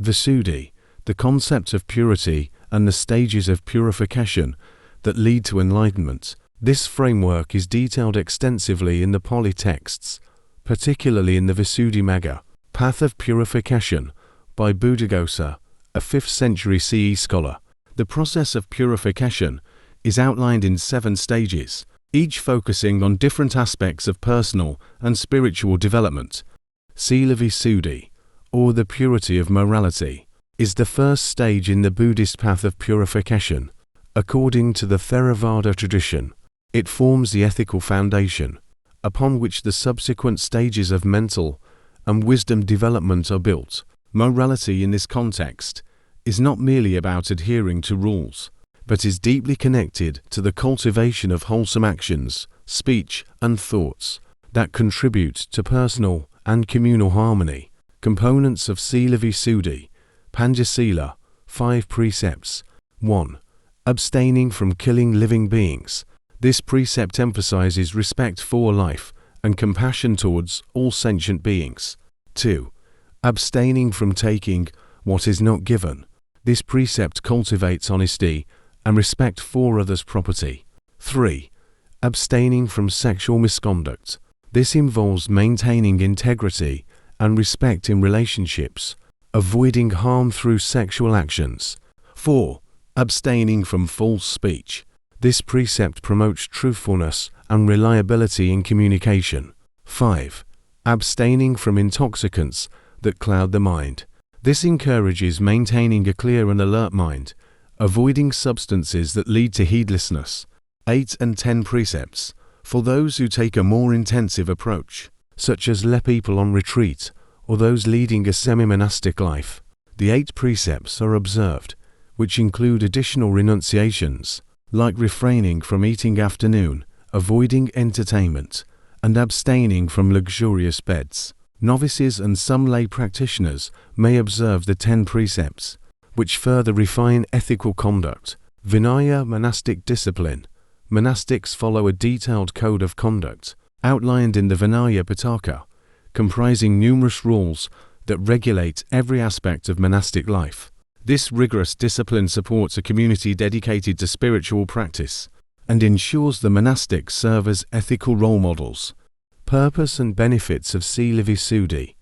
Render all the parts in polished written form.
Visuddhi, the concept of purity and the stages of purification that lead to enlightenment. This framework is detailed extensively in the Pali texts, particularly in the Visuddhimagga, Path of Purification, by Buddhaghosa, a 5th century CE scholar. The process of purification is outlined in 7 stages, each focusing on different aspects of personal and spiritual development. Sila Visuddhi, or the purity of morality, is the first stage in the Buddhist path of purification. According to the Theravada tradition, it forms the ethical foundation, upon which the subsequent stages of mental and wisdom development are built. Morality in this context is not merely about adhering to rules, but is deeply connected to the cultivation of wholesome actions, speech, and thoughts that contribute to personal and communal harmony. Components of Sila Visuddhi, Panchasila, 5 precepts. 1. Abstaining from killing living beings. This precept emphasizes respect for life and compassion towards all sentient beings. 2. Abstaining from taking what is not given. This precept cultivates honesty and respect for others' property. 3. Abstaining from sexual misconduct. This involves maintaining integrity and respect in relationships, avoiding harm through sexual actions. 4. Abstaining from false speech. This precept promotes truthfulness and reliability in communication. 5. Abstaining from intoxicants that cloud the mind. This encourages maintaining a clear and alert mind, avoiding substances that lead to heedlessness. 8 and 10 precepts. For those who take a more intensive approach, such as lay people on retreat or those leading a semi-monastic life, the 8 precepts are observed, which include additional renunciations, like refraining from eating afternoon, avoiding entertainment, and abstaining from luxurious beds. Novices and some lay practitioners may observe the 10 precepts, which further refine ethical conduct. Vinaya, monastic discipline. Monastics follow a detailed code of conduct, outlined in the Vinaya Pitaka, comprising numerous rules that regulate every aspect of monastic life. This rigorous discipline supports a community dedicated to spiritual practice and ensures the monastics serve as ethical role models. Purpose and benefits of Sila Visuddhi.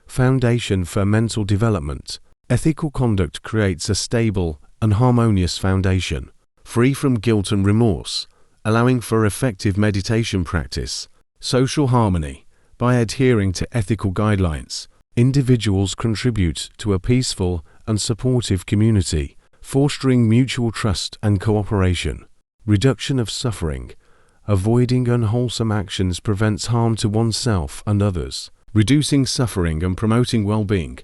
Foundation for mental development. Ethical conduct creates a stable and harmonious foundation, free from guilt and remorse, allowing for effective meditation practice. Social harmony. By adhering to ethical guidelines, individuals contribute to a peaceful and supportive community, fostering mutual trust and cooperation. Reduction of suffering. Avoiding unwholesome actions prevents harm to oneself and others, reducing suffering and promoting well-being.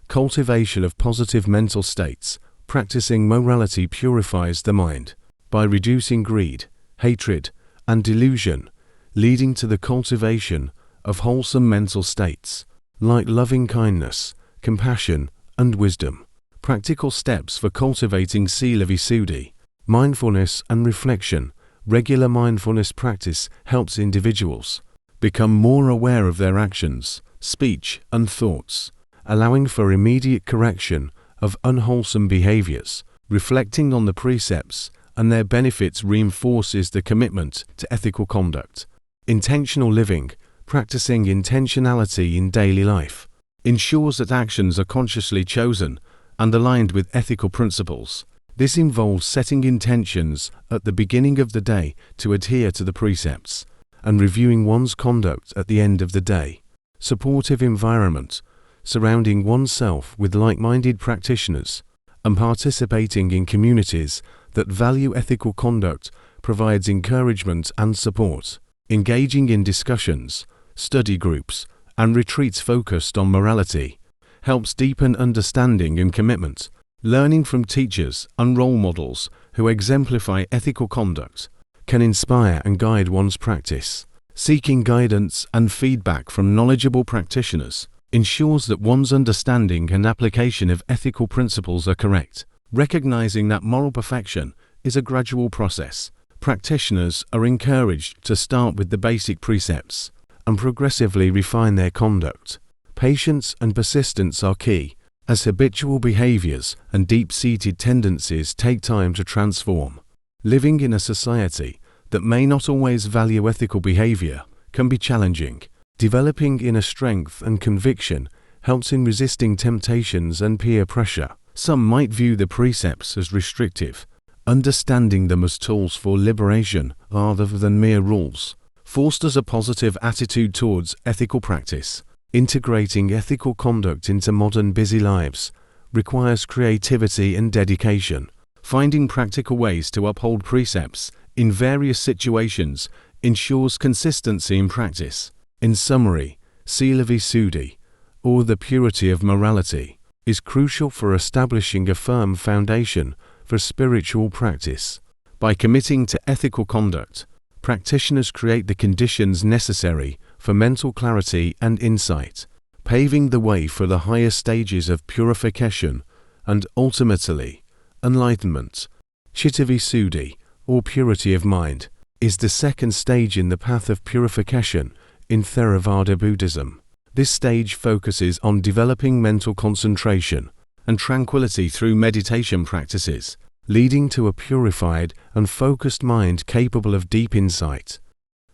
Cultivation of positive mental states. Practicing morality purifies the mind by reducing greed, hatred, and delusion, leading to the cultivation of wholesome mental states, like loving kindness, compassion, and wisdom. Practical steps for cultivating Sila Visuddhi. Mindfulness and reflection. Regular mindfulness practice helps individuals become more aware of their actions, speech, and thoughts, allowing for immediate correction of unwholesome behaviors. Reflecting on the precepts and their benefits reinforces the commitment to ethical conduct. Intentional living. Practicing intentionality in daily life ensures that actions are consciously chosen and aligned with ethical principles. This involves setting intentions at the beginning of the day to adhere to the precepts and reviewing one's conduct at the end of the day. Supportive environment. Surrounding oneself with like-minded practitioners and participating in communities that value ethical conduct provides encouragement and support. Engaging in discussions, study groups, and retreats focused on morality helps deepen understanding and commitment. Learning from teachers and role models who exemplify ethical conduct can inspire and guide one's practice. Seeking guidance and feedback from knowledgeable practitioners ensures that one's understanding and application of ethical principles are correct. Recognizing that moral perfection is a gradual process, practitioners are encouraged to start with the basic precepts and progressively refine their conduct. Patience and persistence are key. as habitual behaviors and deep-seated tendencies take time to transform. Living in a society that may not always value ethical behavior can be challenging. Developing inner strength and conviction helps in resisting temptations and peer pressure. Some might view the precepts as restrictive, understanding them as tools for liberation rather than mere rules fosters a positive attitude towards ethical practice. Integrating ethical conduct into modern busy lives requires creativity and dedication. Finding practical ways to uphold precepts in various situations ensures consistency in practice. In summary, Sila Visuddhi, or the purity of morality, is crucial for establishing a firm foundation for spiritual practice. By committing to ethical conduct, practitioners create the conditions necessary for mental clarity and insight, paving the way for the higher stages of purification and, ultimately, enlightenment. Chitta Visuddhi, or purity of mind, is the second stage in the path of purification in Theravada Buddhism. This stage focuses on developing mental concentration and tranquility through meditation practices, leading to a purified and focused mind capable of deep insight.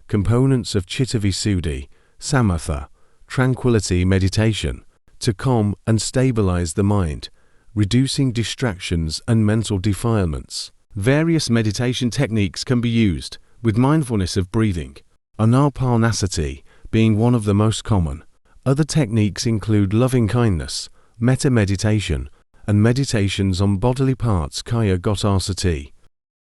Components of Chitta Visuddhi: samatha, tranquility meditation, to calm and stabilize the mind, reducing distractions and mental defilements. Various meditation techniques can be used, with mindfulness of breathing, anapanasati being one of the most common. Other techniques include loving-kindness, metta meditation, and meditations on bodily parts kaya gotasati.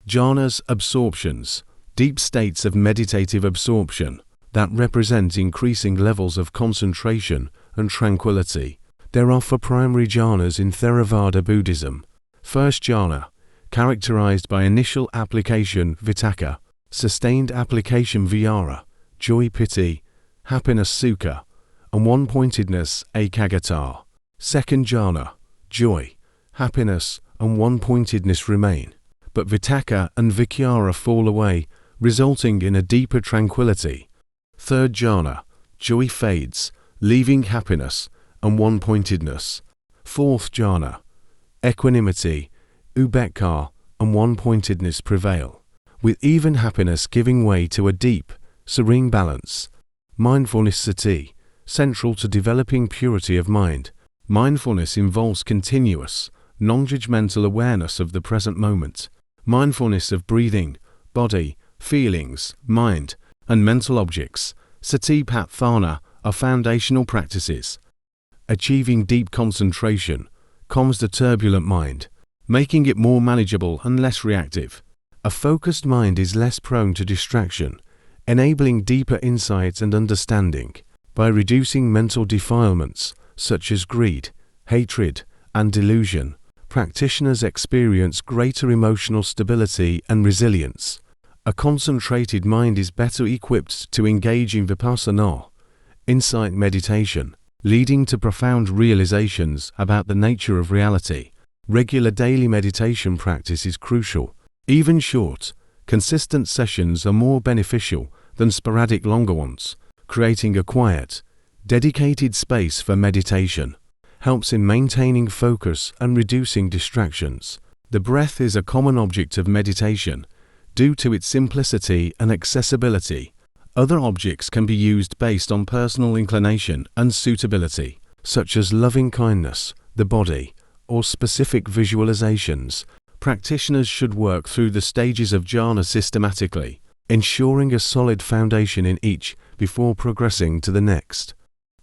Jhanas, absorptions, deep states of meditative absorption that represent increasing levels of concentration and tranquility. There are four primary jhanas in Theravada Buddhism. First jhana, characterized by initial application vitakka, sustained application vihara, joy piti, happiness sukha, and one-pointedness ekaggata. Second jhana, joy, happiness, and one-pointedness remain, but vitakka and vikyara fall away, resulting in a deeper tranquility. Third jhana, joy fades, leaving happiness and one-pointedness. Fourth jhana, equanimity, upekkha, and one-pointedness prevail, with even happiness giving way to a deep, serene balance. Mindfulness sati, central to developing purity of mind. Mindfulness involves continuous, non-judgmental awareness of the present moment. Mindfulness of breathing, body, feelings, mind, and mental objects, satipatthana, are foundational practices. Achieving deep concentration calms the turbulent mind, making it more manageable and less reactive. A focused mind is less prone to distraction, enabling deeper insight and understanding. By reducing mental defilements such as greed, hatred, and delusion, practitioners experience greater emotional stability and resilience. A concentrated mind is better equipped to engage in vipassana, insight meditation, leading to profound realizations about the nature of reality. Regular daily meditation practice is crucial. Even short, consistent sessions are more beneficial than sporadic longer ones. Creating a quiet, dedicated space for meditation helps in maintaining focus and reducing distractions. The breath is a common object of meditation due to its simplicity and accessibility. Other objects can be used based on personal inclination and suitability, such as loving-kindness, the body, or specific visualizations. Practitioners should work through the stages of jhana systematically, ensuring a solid foundation in each before progressing to the next.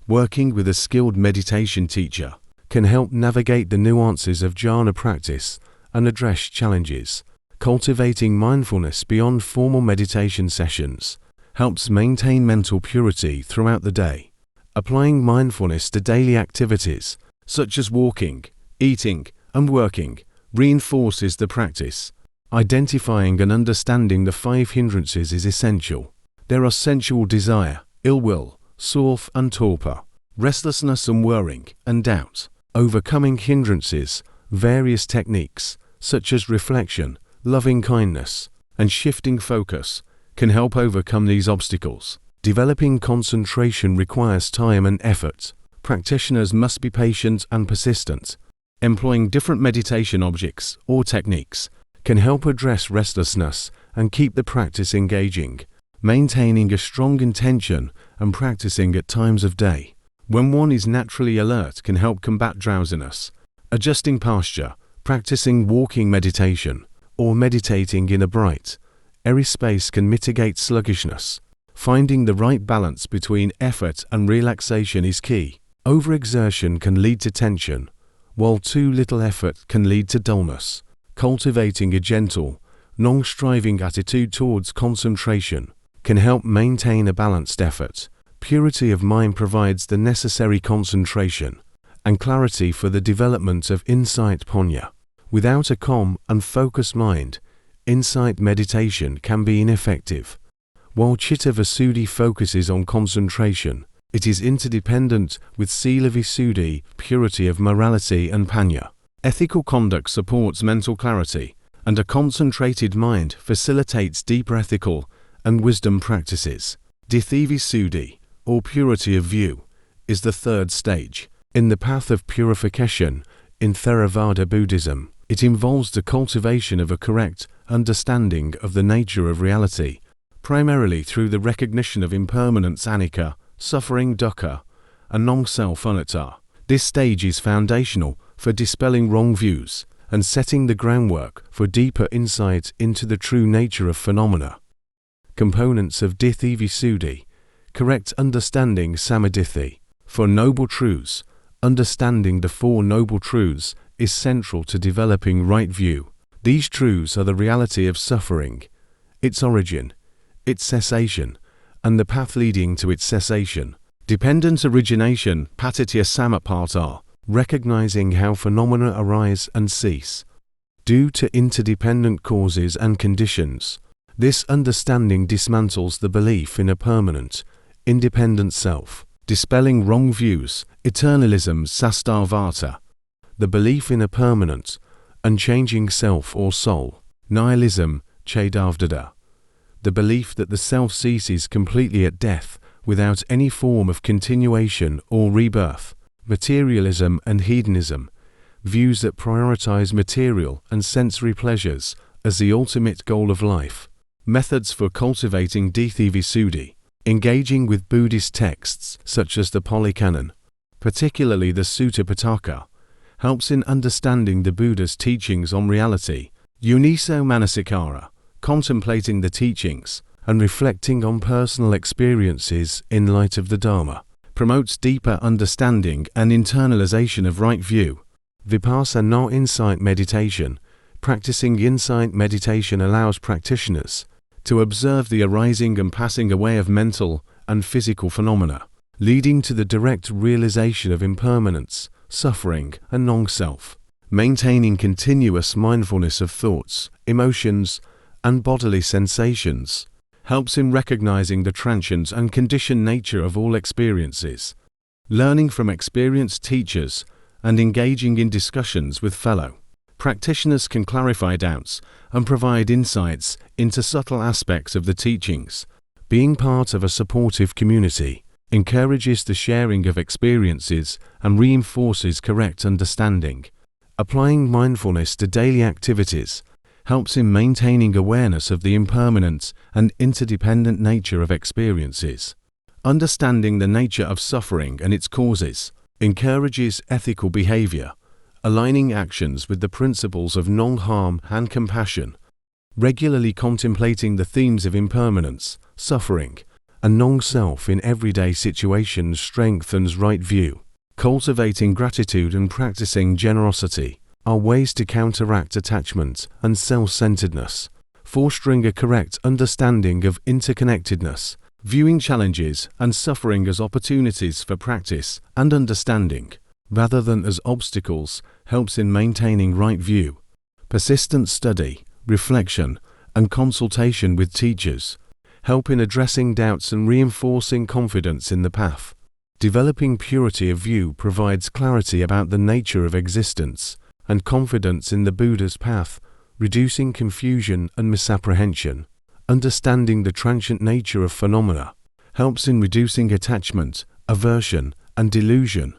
Working with a skilled meditation teacher can help navigate the nuances of jhana practice and address challenges. Cultivating mindfulness beyond formal meditation sessions helps maintain mental purity throughout the day. Applying mindfulness to daily activities, such as walking, eating, and working, reinforces the practice. Identifying and understanding the 5 hindrances is essential. There are sensual desire, ill will, sloth and torpor, restlessness and worrying, and doubt. Overcoming hindrances, various techniques, such as reflection, loving kindness, and shifting focus, can help overcome these obstacles. Developing concentration requires time and effort. practitioners must be patient and persistent. Employing different meditation objects or techniques can help address restlessness and keep the practice engaging. Maintaining a strong intention and practicing at times of day when one is naturally alert can help combat drowsiness. Adjusting posture, practicing walking meditation, or meditating in a bright, airy space can mitigate sluggishness. Finding the right balance between effort and relaxation is key. Overexertion can lead to tension, while too little effort can lead to dullness. Cultivating a gentle, non-striving attitude towards concentration can help maintain a balanced effort. Purity of mind provides the necessary concentration and clarity for the development of insight panya. Without a calm and focused mind, insight meditation can be ineffective. While Chitta Visuddhi focuses on concentration, it is interdependent with Sila Visuddhi, purity of morality and panya. Ethical conduct supports mental clarity, and a concentrated mind facilitates deeper ethical and wisdom practices. Ditthi Visuddhi, or purity of view, is the third stage in the path of purification in Theravada Buddhism. It involves the cultivation of a correct understanding of the nature of reality, primarily through the recognition of impermanence anicca, suffering dukkha, and non-self anatta. This stage is foundational for dispelling wrong views and setting the groundwork for deeper insight into the true nature of phenomena. Components of Ditthi Visuddhi: correct understanding Samaditthi. For noble truths, understanding the Four Noble Truths is central to developing right view. These truths are the reality of suffering, its origin, its cessation, and the path leading to its cessation. Dependent origination, Patitya Samapata, recognizing how phenomena arise and cease due to interdependent causes and conditions. This understanding dismantles the belief in a permanent, independent self. Dispelling wrong views, eternalism Sastarvata, the belief in a permanent, unchanging self or soul. Nihilism Chedavdada, the belief that the self ceases completely at death without any form of continuation or rebirth. Materialism and hedonism, views that prioritize material and sensory pleasures as the ultimate goal of life. Methods for cultivating Ditthi Visuddhi: engaging with Buddhist texts such as the Pali Canon, particularly the Sutta Pitaka, helps in understanding the Buddha's teachings on reality. Yuniso Manasikara, contemplating the teachings and reflecting on personal experiences in light of the Dharma, promotes deeper understanding and internalization of right view. Vipassana insight meditation. Practicing insight meditation allows practitioners to observe the arising and passing away of mental and physical phenomena, leading to the direct realization of impermanence, suffering, and non-self. Maintaining continuous mindfulness of thoughts, emotions, and bodily sensations helps in recognizing the transient and conditioned nature of all experiences. Learning from experienced teachers and engaging in discussions with fellow practitioners can clarify doubts and provide insights into subtle aspects of the teachings. Being part of a supportive community encourages the sharing of experiences and reinforces correct understanding. Applying mindfulness to daily activities helps in maintaining awareness of the impermanent and interdependent nature of experiences. Understanding the nature of suffering and its causes encourages ethical behavior, aligning actions with the principles of non-harm and compassion. Regularly contemplating the themes of impermanence, suffering, and non-self in everyday situations strengthens right view. Cultivating gratitude and practicing generosity are ways to counteract attachment and self-centeredness, fostering a correct understanding of interconnectedness. Viewing challenges and suffering as opportunities for practice and understanding, rather than as obstacles, helps in maintaining right view. Persistent study, reflection, and consultation with teachers help in addressing doubts and reinforcing confidence in the path. Developing purity of view provides clarity about the nature of existence and confidence in the Buddha's path, reducing confusion and misapprehension. Understanding the transient nature of phenomena helps in reducing attachment, aversion, and delusion,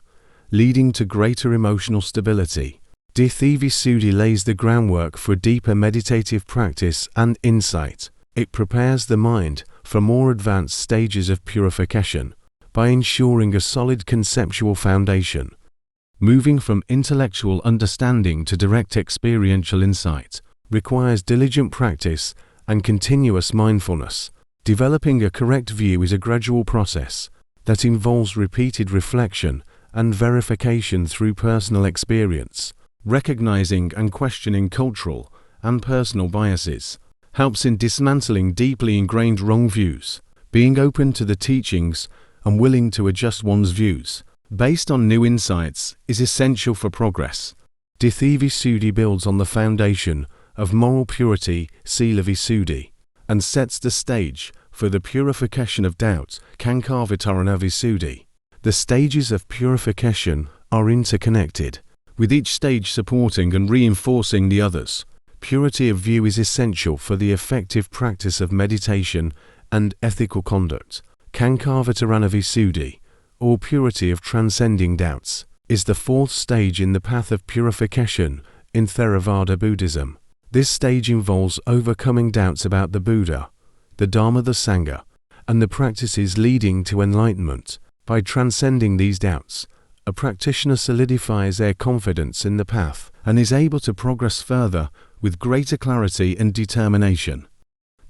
leading to greater emotional stability. Visuddhi lays the groundwork for deeper meditative practice and insight. It prepares the mind for more advanced stages of purification by ensuring a solid conceptual foundation. Moving from intellectual understanding to direct experiential insight requires diligent practice and continuous mindfulness. Developing a correct view is a gradual process that involves repeated reflection and verification through personal experience. Recognizing and questioning cultural and personal biases helps in dismantling deeply ingrained wrong views. Being open to the teachings and willing to adjust one's views based on new insights is essential for progress. Visuddhi builds on the foundation of moral purity, Sila Visuddhi, and sets the stage for the purification of doubt, Cankharvitarana Visuddhi. The stages of purification are interconnected, with each stage supporting and reinforcing the others. Purity of view is essential for the effective practice of meditation and ethical conduct. Cankharvitarana Visuddhi, or purity of transcending doubts, is the fourth stage in the path of purification in Theravada Buddhism. This stage involves overcoming doubts about the Buddha, the Dharma, the Sangha, and the practices leading to enlightenment. By transcending these doubts, a practitioner solidifies their confidence in the path and is able to progress further with greater clarity and determination.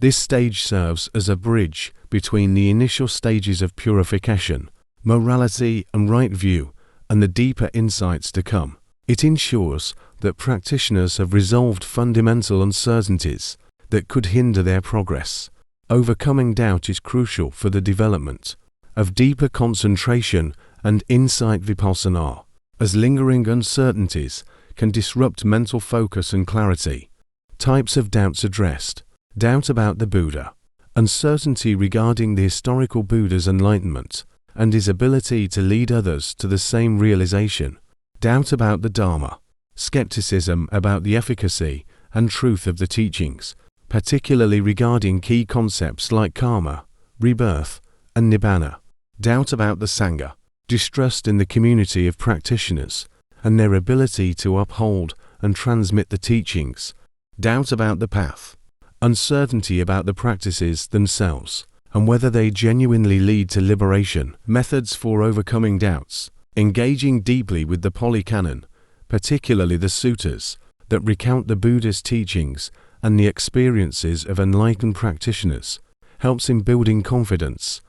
This stage serves as a bridge between the initial stages of purification, morality and right view, and the deeper insights to come. It ensures that practitioners have resolved fundamental uncertainties that could hinder their progress. Overcoming doubt is crucial for the development of deeper concentration and insight vipassana, as lingering uncertainties can disrupt mental focus and clarity. Types of doubts addressed: doubt about the Buddha, uncertainty regarding the historical Buddha's enlightenment and his ability to lead others to the same realization. Doubt about the Dharma, skepticism about the efficacy and truth of the teachings, particularly regarding key concepts like karma, rebirth, and nibbana. Doubt about the Sangha, distrust in the community of practitioners and their ability to uphold and transmit the teachings. Doubt about the path, uncertainty about the practices themselves and whether they genuinely lead to liberation. Methods for overcoming doubts: engaging deeply with the Pali Canon, particularly the suttas that recount the Buddha's teachings and the experiences of enlightened practitioners, helps in building confidence.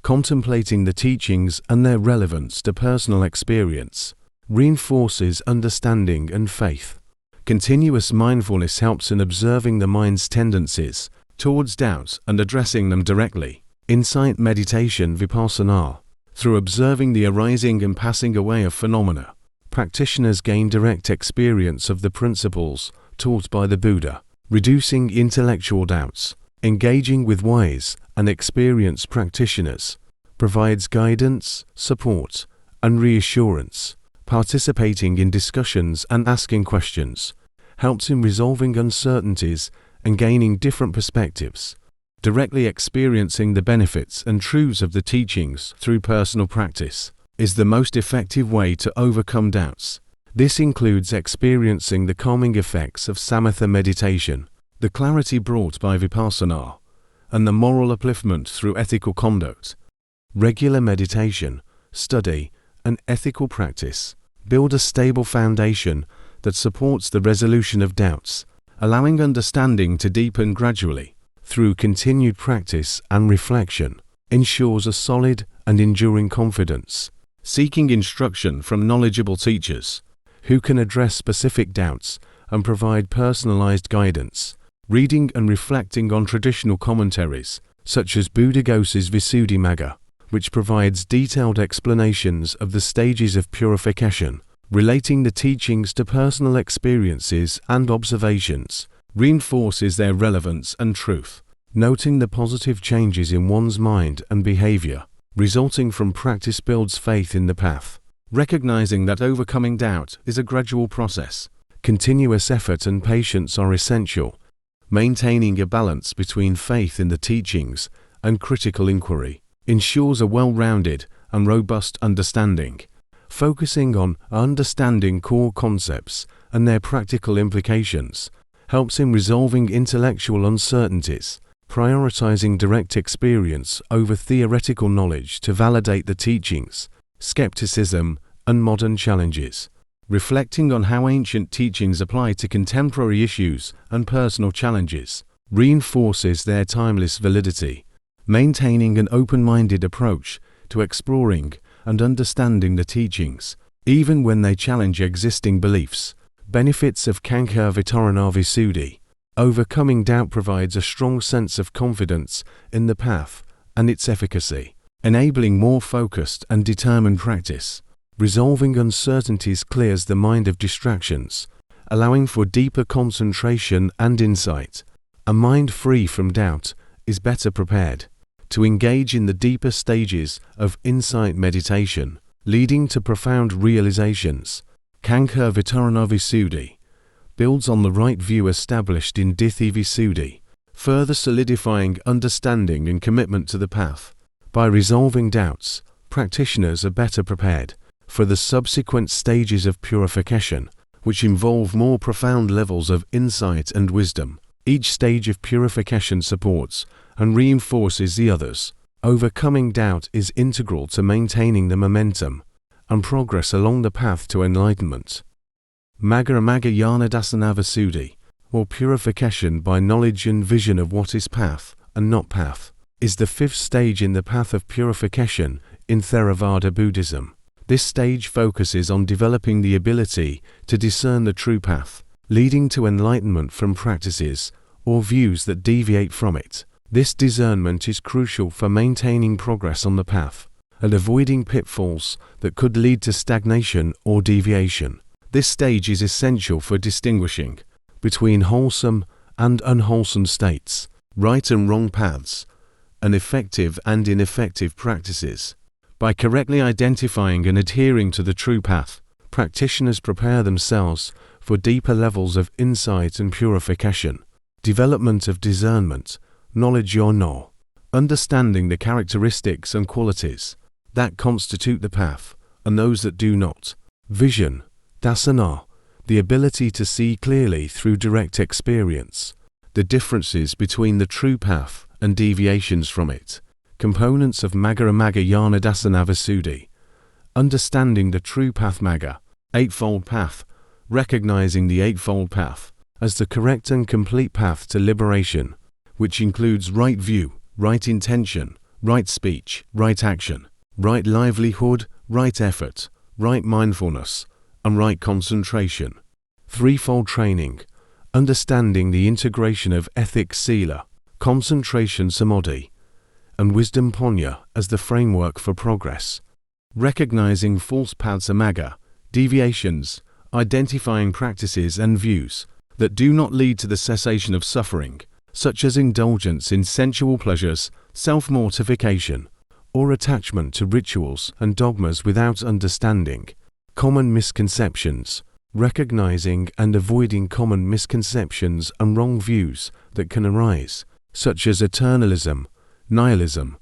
Contemplating the teachings and their relevance to personal experience reinforces understanding and faith. Continuous mindfulness helps in observing the mind's tendencies towards doubt and addressing them directly. Insight meditation vipassana: through observing the arising and passing away of phenomena, practitioners gain direct experience of the principles taught by the Buddha, reducing intellectual doubts. Engaging with wise and experienced practitioners provides guidance, support, and reassurance. Participating in discussions and asking questions helps in resolving uncertainties and gaining different perspectives. Directly experiencing the benefits and truths of the teachings through personal practice is the most effective way to overcome doubts. This includes experiencing the calming effects of samatha meditation, the clarity brought by vipassana, and the moral upliftment through ethical conduct. Regular meditation, study, and ethical practice build a stable foundation that supports the resolution of doubts, allowing understanding to deepen gradually. Through continued practice and reflection, ensures a solid and enduring confidence. Seeking instruction from knowledgeable teachers who can address specific doubts and provide personalized guidance. Reading and reflecting on traditional commentaries, such as Buddhaghosa's Visuddhimagga, which provides detailed explanations of the stages of purification, relating the teachings to personal experiences and observations, reinforces their relevance and truth. Noting the positive changes in one's mind and behavior resulting from practice builds faith in the path. Recognizing that overcoming doubt is a gradual process, continuous effort and patience are essential. Maintaining a balance between faith in the teachings and critical inquiry ensures a well-rounded and robust understanding, focusing on understanding core concepts and their practical implications, helps in resolving intellectual uncertainties, prioritizing direct experience over theoretical knowledge to validate the teachings, skepticism, and modern challenges, reflecting on how ancient teachings apply to contemporary issues and personal challenges, reinforces their timeless validity, maintaining an open-minded approach to exploring and understanding the teachings, even when they challenge existing beliefs. Benefits of Kankhya Vitarana Visuddhi. Overcoming doubt provides a strong sense of confidence in the path and its efficacy, enabling more focused and determined practice. Resolving uncertainties clears the mind of distractions, allowing for deeper concentration and insight. A mind free from doubt is better prepared to engage in the deeper stages of insight meditation, leading to profound realizations. Kankhya Vitarana Visuddhi builds on the right view established in Ditthi Visuddhi, further solidifying understanding and commitment to the path. By resolving doubts, practitioners are better prepared for the subsequent stages of purification, which involve more profound levels of insight and wisdom. Each stage of purification supports and reinforces the others. Overcoming doubt is integral to maintaining the momentum and progress along the path to enlightenment. Magga Jnana Dassana Visuddhi, or purification by knowledge and vision of what is path and not path, is the fifth stage in the path of purification in Theravada Buddhism. This stage focuses on developing the ability to discern the true path, leading to enlightenment from practices or views that deviate from it. This discernment is crucial for maintaining progress on the path and avoiding pitfalls that could lead to stagnation or deviation. This stage is essential for distinguishing between wholesome and unwholesome states, right and wrong paths, and effective and ineffective practices. By correctly identifying and adhering to the true path, practitioners prepare themselves for deeper levels of insight and purification. Development of discernment, knowledge or no, understanding the characteristics and qualities that constitute the path and those that do not. Vision, dasana, the ability to see clearly through direct experience, the differences between the true path and deviations from it. Components of Magga Jnana Dassana Visuddhi. Understanding the true path Magga, Eightfold Path, recognizing the Eightfold Path as the correct and complete path to liberation, which includes right view, right intention, right speech, right action, right livelihood, right effort, right mindfulness, and right concentration. Threefold training, understanding the integration of ethics sila, concentration samadhi, and wisdom panya as the framework for progress. Recognizing false paths Magga, deviations, identifying practices and views that do not lead to the cessation of suffering, such as indulgence in sensual pleasures, self-mortification, or attachment to rituals and dogmas without understanding. Common misconceptions, recognizing and avoiding common misconceptions and wrong views that can arise, such as eternalism, nihilism,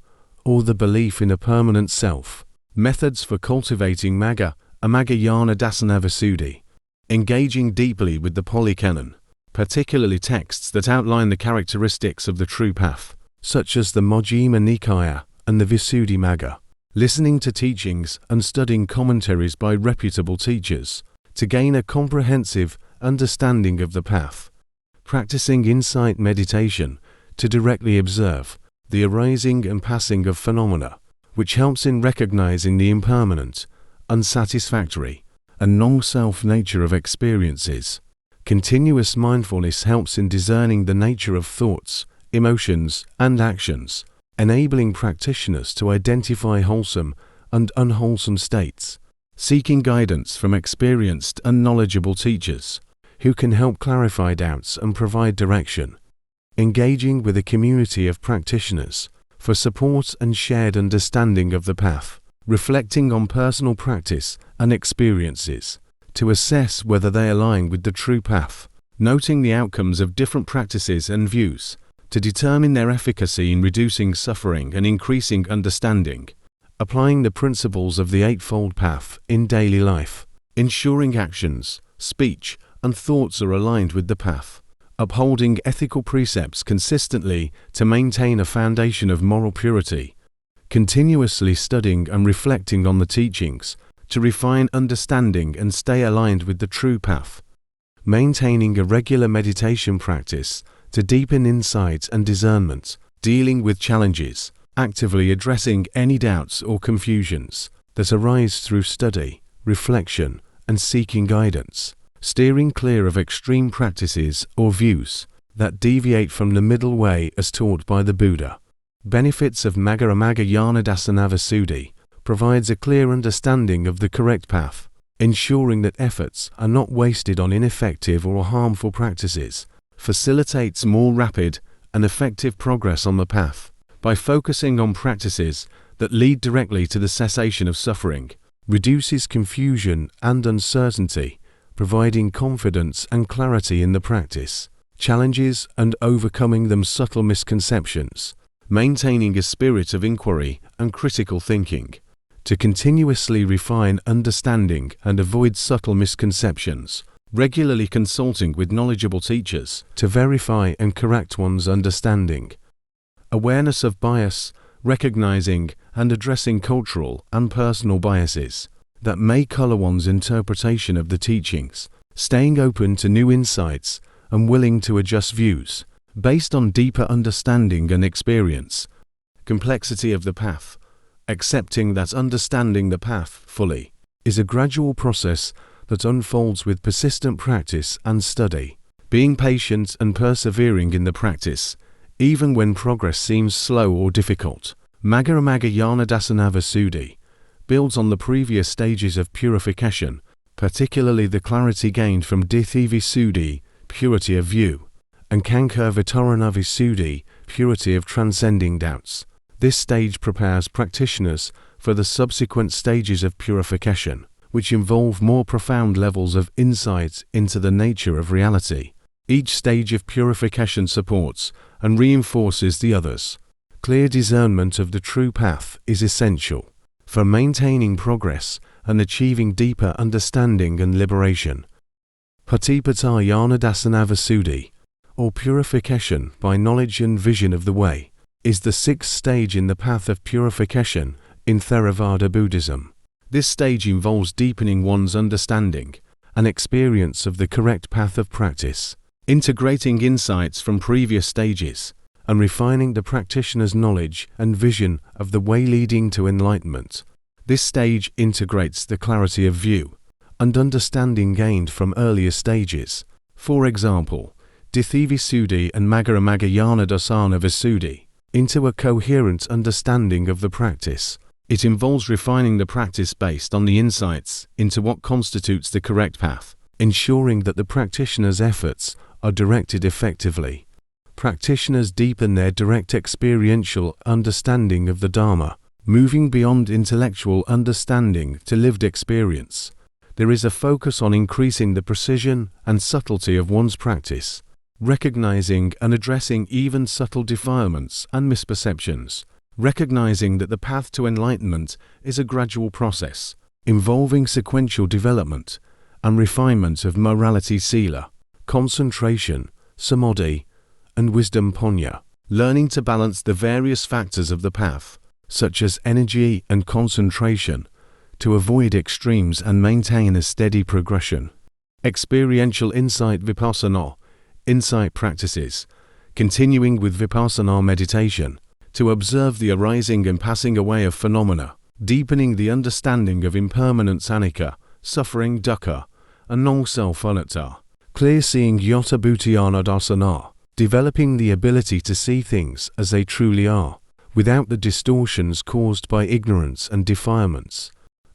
or the belief in a permanent self. Methods for cultivating Magga Jnana Dassana Visuddhi. Engaging deeply with the Pali Canon, particularly texts that outline the characteristics of the true path, such as the Majjhima Nikaya and the Visuddhi Magga. Listening to teachings and studying commentaries by reputable teachers to gain a comprehensive understanding of the path. Practicing insight meditation to directly observe the arising and passing of phenomena, which helps in recognizing the impermanent, unsatisfactory, and non-self nature of experiences. Continuous mindfulness helps in discerning the nature of thoughts, emotions, and actions, enabling practitioners to identify wholesome and unwholesome states. Seeking guidance from experienced and knowledgeable teachers who can help clarify doubts and provide direction. Engaging with a community of practitioners for support and shared understanding of the path. Reflecting on personal practice and experiences to assess whether they align with the true path. Noting the outcomes of different practices and views to determine their efficacy in reducing suffering and increasing understanding. applying the principles of the Eightfold Path in daily life, ensuring actions, speech, and thoughts are aligned with the path, upholding ethical precepts consistently to maintain a foundation of moral purity, continuously studying and reflecting on the teachings to refine understanding and stay aligned with the true path, maintaining a regular meditation practice to deepen insight and discernment, dealing with challenges, actively addressing any doubts or confusions that arise through study, reflection, and seeking guidance, steering clear of extreme practices or views that deviate from the middle way as taught by the Buddha. Benefits of Magga Visuddhi provides a clear understanding of the correct path, ensuring that efforts are not wasted on ineffective or harmful practices, facilitates more rapid and effective progress on the path by focusing on practices that lead directly to the cessation of suffering, reduces confusion and uncertainty, providing confidence and clarity in the practice, challenges and overcoming them subtle misconceptions, maintaining a spirit of inquiry and critical thinking, to continuously refine understanding and avoid subtle misconceptions, regularly consulting with knowledgeable teachers to verify and correct one's understanding, awareness of bias, recognizing and addressing cultural and personal biases that may color one's interpretation of the teachings, staying open to new insights and willing to adjust views based on deeper understanding and experience, complexity of the path, accepting that understanding the path fully is a gradual process that unfolds with persistent practice and study, being patient and persevering in the practice, even when progress seems slow or difficult. Magga Visuddhi builds on the previous stages of purification, particularly the clarity gained from Visuddhi, purity of view, and Kanka Visuddhi, purity of transcending doubts. This stage prepares practitioners for the subsequent stages of purification, which involve more profound levels of insight into the nature of reality. Each stage of purification supports and reinforces the others. Clear discernment of the true path is essential for maintaining progress and achieving deeper understanding and liberation. Patipata Visuddhi, or purification by knowledge and vision of the way, is the sixth stage in the path of purification in Theravada Buddhism. This stage involves deepening one's understanding and experience of the correct path of practice, integrating insights from previous stages, and refining the practitioner's knowledge and vision of the way leading to enlightenment. This stage integrates the clarity of view and understanding gained from earlier stages. For example, Visuddhi and Magga Visuddhi, into a coherent understanding of the practice. It involves refining the practice based on the insights into what constitutes the correct path, ensuring that the practitioner's efforts are directed effectively. Practitioners deepen their direct experiential understanding of the Dharma, moving beyond intellectual understanding to lived experience. There is a focus on increasing the precision and subtlety of one's practice, recognizing and addressing even subtle defilements and misperceptions, recognizing that the path to enlightenment is a gradual process, involving sequential development and refinement of morality sila, concentration, samadhi, and wisdom panya, learning to balance the various factors of the path, such as energy and concentration, to avoid extremes and maintain a steady progression. Experiential insight vipassana, insight practices, continuing with vipassana meditation, to observe the arising and passing away of phenomena, deepening the understanding of impermanence anicca, suffering dukkha, and non-self anatta, clear-seeing yata bhutiyana dasana, developing the ability to see things as they truly are, without the distortions caused by ignorance and defilements,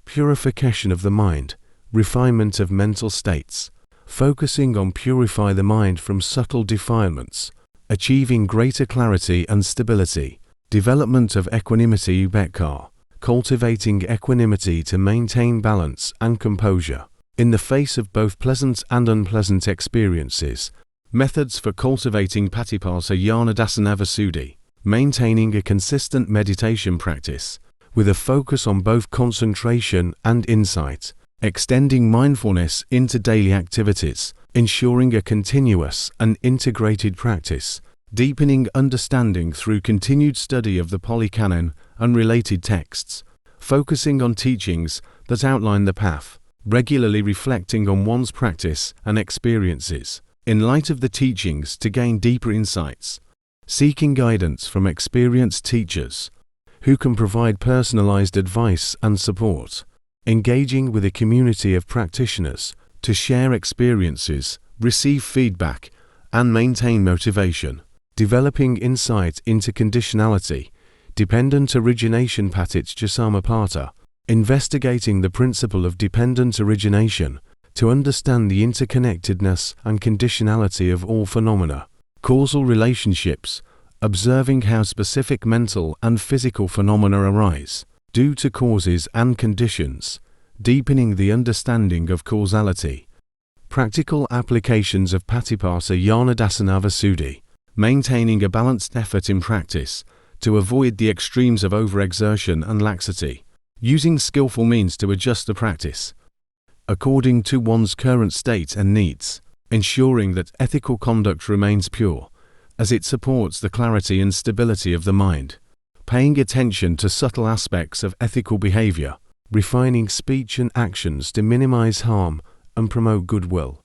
purification of the mind, refinement of mental states, focusing on purify the mind from subtle defilements, achieving greater clarity and stability, development of equanimity upekkha, cultivating equanimity to maintain balance and composure in the face of both pleasant and unpleasant experiences, methods for cultivating patipata Visuddhi, maintaining a consistent meditation practice with a focus on both concentration and insight, extending mindfulness into daily activities, ensuring a continuous and integrated practice, deepening understanding through continued study of the Pali Canon and related texts, focusing on teachings that outline the path, regularly reflecting on one's practice and experiences, in light of the teachings to gain deeper insights, seeking guidance from experienced teachers who can provide personalized advice and support, engaging with a community of practitioners to share experiences, receive feedback, and maintain motivation, developing insight into conditionality, dependent origination Patich Samapata, investigating the principle of dependent origination to understand the interconnectedness and conditionality of all phenomena, causal relationships, observing how specific mental and physical phenomena arise due to causes and conditions, deepening the understanding of causality, practical applications of Patipasa Yanadasana Visuddhi, maintaining a balanced effort in practice to avoid the extremes of overexertion and laxity, using skillful means to adjust the practice according to one's current state and needs, ensuring that ethical conduct remains pure, as it supports the clarity and stability of the mind, paying attention to subtle aspects of ethical behavior, refining speech and actions to minimize harm and promote goodwill,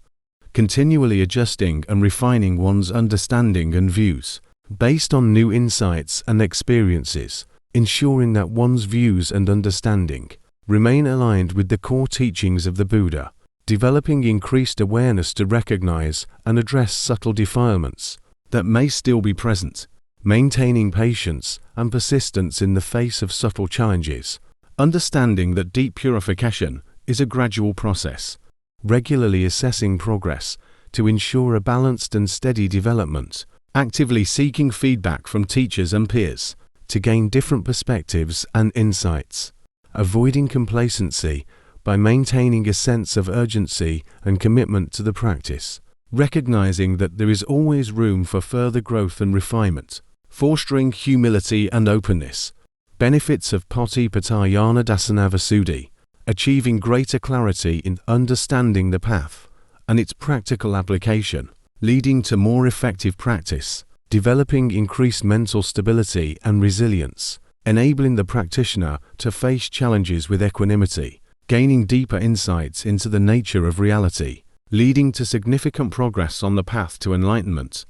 continually adjusting and refining one's understanding and views, based on new insights and experiences, ensuring that one's views and understanding remain aligned with the core teachings of the Buddha, developing increased awareness to recognize and address subtle defilements that may still be present, maintaining patience and persistence in the face of subtle challenges, understanding that deep purification is a gradual process, regularly assessing progress to ensure a balanced and steady development, actively seeking feedback from teachers and peers to gain different perspectives and insights, avoiding complacency by maintaining a sense of urgency and commitment to the practice, recognizing that there is always room for further growth and refinement, fostering humility and openness, benefits of Patipatayana Dasana Visuddhi, achieving greater clarity in understanding the path and its practical application, leading to more effective practice, developing increased mental stability and resilience, enabling the practitioner to face challenges with equanimity, gaining deeper insights into the nature of reality, leading to significant progress on the path to enlightenment.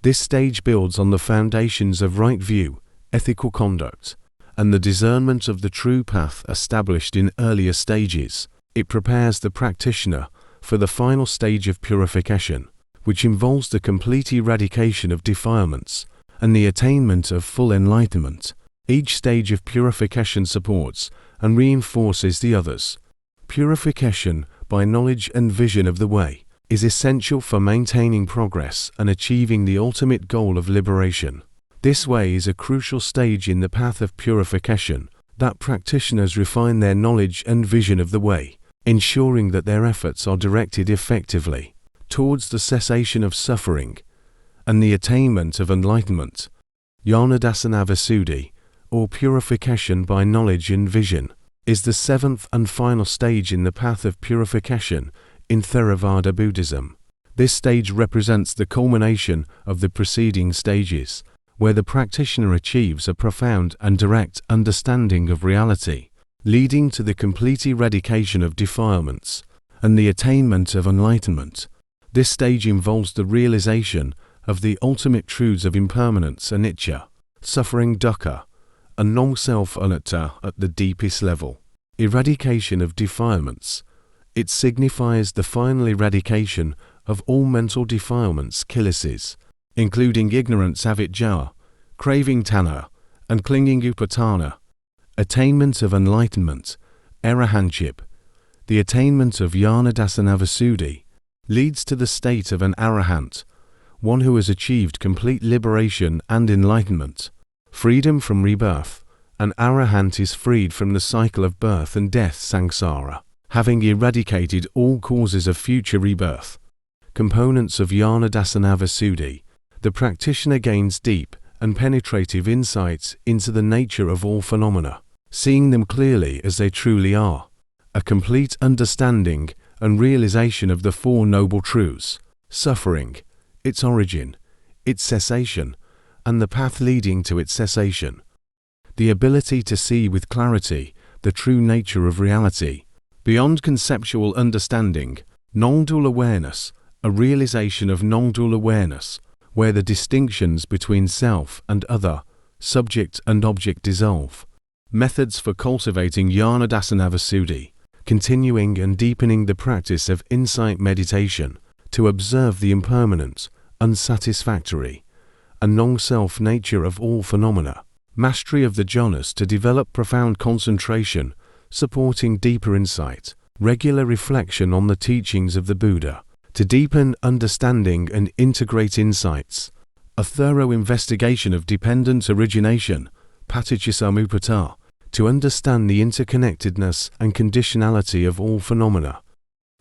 This stage builds on the foundations of right view, ethical conduct, and the discernment of the true path established in earlier stages. It prepares the practitioner for the final stage of purification, which involves the complete eradication of defilements and the attainment of full enlightenment. Each stage of purification supports and reinforces the others. Purification by knowledge and vision of the way is essential for maintaining progress and achieving the ultimate goal of liberation. This way is a crucial stage in the path of purification, that practitioners refine their knowledge and vision of the way, ensuring that their efforts are directed effectively towards the cessation of suffering and the attainment of enlightenment. Yanadasana Visuddhi, or purification by knowledge and vision, is the seventh and final stage in the path of purification in Theravada Buddhism. This stage represents the culmination of the preceding stages, where the practitioner achieves a profound and direct understanding of reality, leading to the complete eradication of defilements and the attainment of enlightenment. This stage involves the realization of the ultimate truths of impermanence anicca, suffering dukkha, and non-self anatta at the deepest level. Eradication of defilements. It signifies the final eradication of all mental defilements kilesas, including ignorance avijja, craving tanha, and clinging upatana. Attainment of enlightenment, arahantship. The attainment of Yanadasana Visuddhi leads to the state of an arahant, one who has achieved complete liberation and enlightenment, freedom from rebirth. An arahant is freed from the cycle of birth and death samsara, having eradicated all causes of future rebirth. Components of Yanadasana Visuddhi. The practitioner gains deep and penetrative insights into the nature of all phenomena, seeing them clearly as they truly are, a complete understanding and realization of the Four Noble Truths: suffering, its origin, its cessation, and the path leading to its cessation. The ability to see with clarity the true nature of reality, beyond conceptual understanding, non-dual awareness, a realization of non-dual awareness, where the distinctions between self and other, subject and object dissolve. Methods for cultivating Jnana Visuddhi, continuing and deepening the practice of insight meditation to observe the impermanent, unsatisfactory, and non-self nature of all phenomena. Mastery of the jhanas to develop profound concentration, supporting deeper insight. Regular reflection on the teachings of the Buddha to deepen understanding and integrate insights. A thorough investigation of dependent origination, paticcasamuppada, to understand the interconnectedness and conditionality of all phenomena.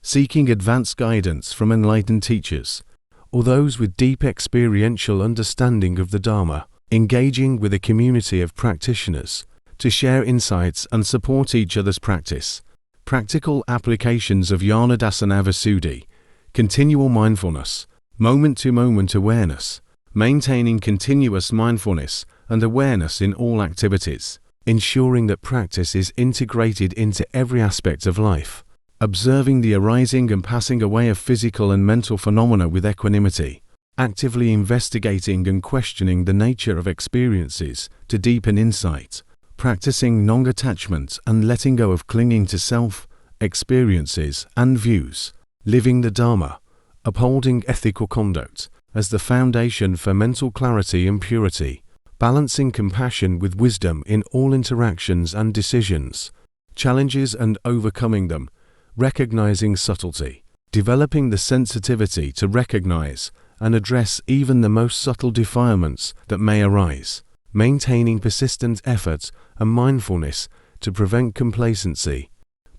Seeking advanced guidance from enlightened teachers, or those with deep experiential understanding of the Dharma. Engaging with a community of practitioners to share insights and support each other's practice. Practical applications of Jnana Visuddhi, continual mindfulness, moment-to-moment awareness, maintaining continuous mindfulness and awareness in all activities, ensuring that practice is integrated into every aspect of life, observing the arising and passing away of physical and mental phenomena with equanimity, actively investigating and questioning the nature of experiences to deepen insight, practicing non-attachment and letting go of clinging to self, experiences and views, living the Dharma, upholding ethical conduct as the foundation for mental clarity and purity, balancing compassion with wisdom in all interactions and decisions, challenges and overcoming them, recognizing subtlety, developing the sensitivity to recognize and address even the most subtle defilements that may arise, maintaining persistent effort and mindfulness to prevent complacency,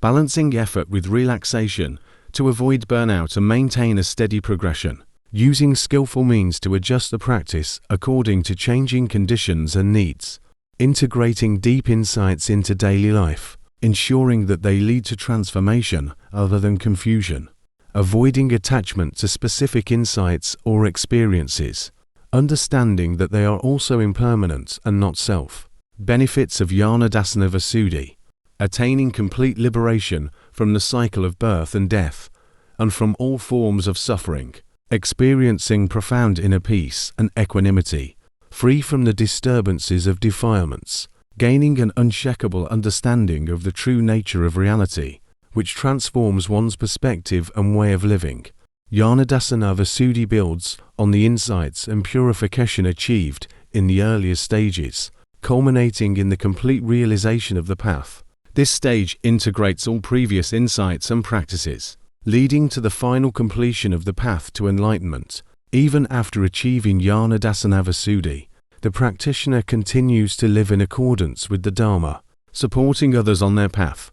balancing effort with relaxation to avoid burnout and maintain a steady progression, using skillful means to adjust the practice according to changing conditions and needs, integrating deep insights into daily life, ensuring that they lead to transformation other than confusion, avoiding attachment to specific insights or experiences, understanding that they are also impermanent and not self. Benefits of Jnana Visuddhi: attaining complete liberation from the cycle of birth and death, and from all forms of suffering, experiencing profound inner peace and equanimity, free from the disturbances of defilements, gaining an unshakable understanding of the true nature of reality, which transforms one's perspective and way of living. Jnana Visuddhi builds on the insights and purification achieved in the earlier stages, culminating in the complete realization of the path. This stage integrates all previous insights and practices, leading to the final completion of the path to enlightenment. Even after achieving Jnana Visuddhi, the practitioner continues to live in accordance with the Dharma, supporting others on their path,